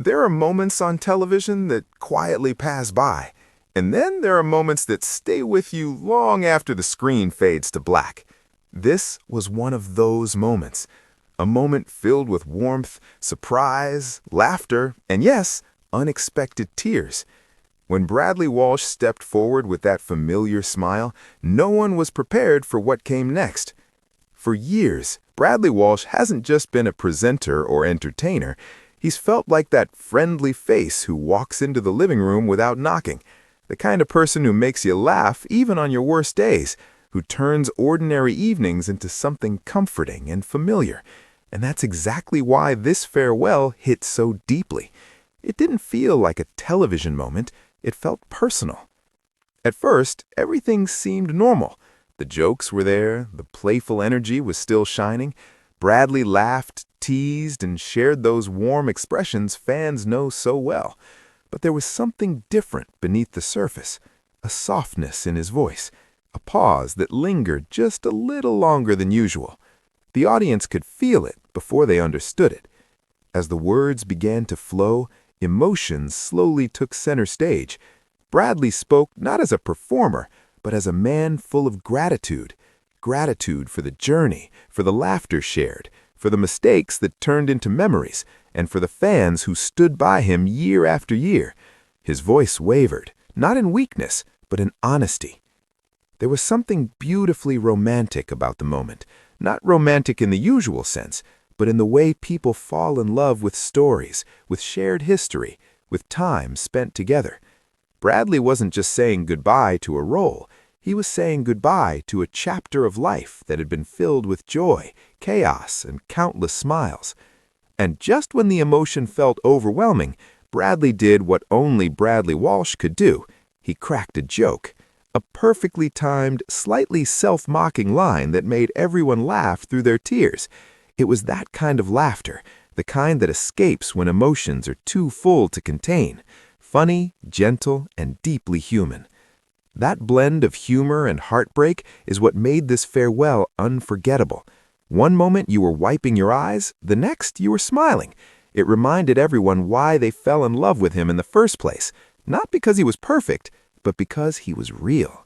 There are moments on television that quietly pass by, and then there are moments that stay with you long after the screen fades to black. This was one of those moments, a moment filled with warmth, surprise, laughter, and yes, unexpected tears. When Bradley Walsh stepped forward with that familiar smile, no one was prepared for what came next. For years, Bradley Walsh hasn't just been a presenter or entertainer. He's felt like that friendly face who walks into the living room without knocking, the kind of person who makes you laugh even on your worst days, who turns ordinary evenings into something comforting and familiar. And that's exactly why this farewell hit so deeply. It didn't feel like a television moment, it felt personal. At first, everything seemed normal. The jokes were there, the playful energy was still shining. Bradley laughed, teased, and shared those warm expressions fans know so well. But there was something different beneath the surface, a softness in his voice, a pause that lingered just a little longer than usual. The audience could feel it before they understood it. As the words began to flow, emotions slowly took center stage. Bradley spoke not as a performer, but as a man full of gratitude. Gratitude for the journey, for the laughter shared, for the mistakes that turned into memories, and for the fans who stood by him year after year. His voice wavered, not in weakness, but in honesty. There was something beautifully romantic about the moment, not romantic in the usual sense, but in the way people fall in love with stories, with shared history, with time spent together. Bradley wasn't just saying goodbye to a role. He was saying goodbye to a chapter of life that had been filled with joy, chaos, and countless smiles. And just when the emotion felt overwhelming, Bradley did what only Bradley Walsh could do. He cracked a joke, a perfectly timed, slightly self-mocking line that made everyone laugh through their tears. It was that kind of laughter, the kind that escapes when emotions are too full to contain. Funny, gentle, and deeply human. That blend of humor and heartbreak is what made this farewell unforgettable. One moment you were wiping your eyes, the next you were smiling. It reminded everyone why they fell in love with him in the first place, not because he was perfect, but because he was real.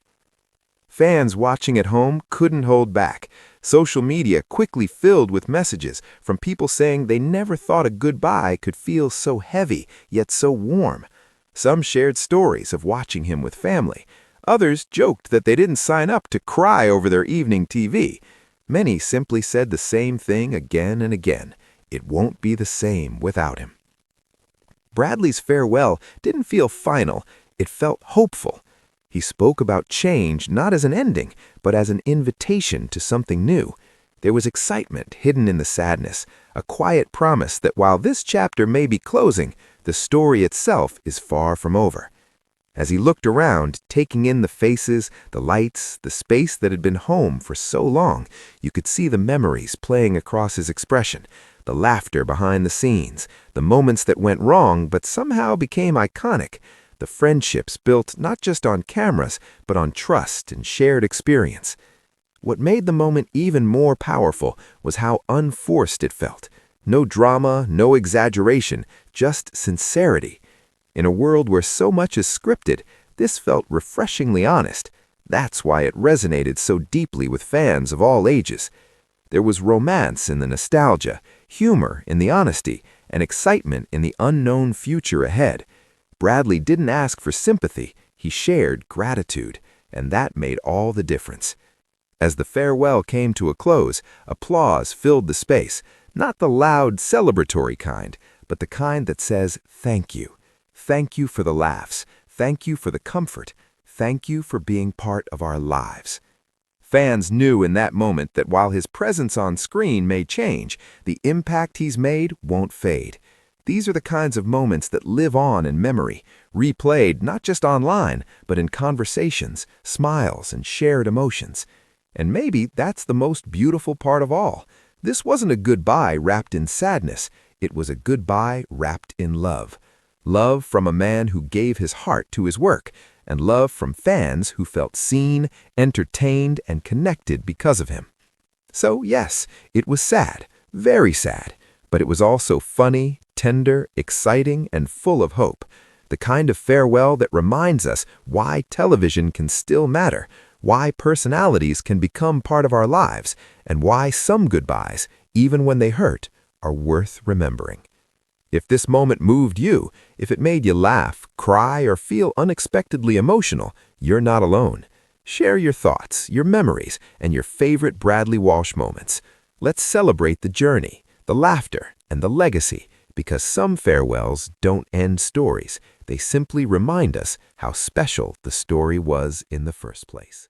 Fans watching at home couldn't hold back. Social media quickly filled with messages from people saying they never thought a goodbye could feel so heavy, yet so warm. Some shared stories of watching him with family. Others joked that they didn't sign up to cry over their evening TV. Many simply said the same thing again and again. It won't be the same without him. Bradley's farewell didn't feel final. It felt hopeful. He spoke about change not as an ending, but as an invitation to something new. There was excitement hidden in the sadness, a quiet promise that while this chapter may be closing, the story itself is far from over. As he looked around, taking in the faces, the lights, the space that had been home for so long, you could see the memories playing across his expression, the laughter behind the scenes, the moments that went wrong but somehow became iconic, the friendships built not just on cameras, but on trust and shared experience. What made the moment even more powerful was how unforced it felt. No drama, no exaggeration, just sincerity. In a world where so much is scripted, this felt refreshingly honest. That's why it resonated so deeply with fans of all ages. There was romance in the nostalgia, humor in the honesty, and excitement in the unknown future ahead. Bradley didn't ask for sympathy, he shared gratitude, and that made all the difference. As the farewell came to a close, applause filled the space, not the loud, celebratory kind, but the kind that says, "Thank you. Thank you for the laughs. Thank you for the comfort. Thank you for being part of our lives." Fans knew in that moment that while his presence on screen may change, the impact he's made won't fade. These are the kinds of moments that live on in memory, replayed not just online, but in conversations, smiles, and shared emotions. And maybe that's the most beautiful part of all. This wasn't a goodbye wrapped in sadness. It was a goodbye wrapped in love. Love from a man who gave his heart to his work, and love from fans who felt seen, entertained, and connected because of him. So yes, it was sad, very sad, but it was also funny, tender, exciting, and full of hope. The kind of farewell that reminds us why television can still matter, why personalities can become part of our lives, and why some goodbyes, even when they hurt, are worth remembering. If this moment moved you, if it made you laugh, cry, or feel unexpectedly emotional, you're not alone. Share your thoughts, your memories, and your favorite Bradley Walsh moments. Let's celebrate the journey, the laughter, and the legacy, because some farewells don't end stories. They simply remind us how special the story was in the first place.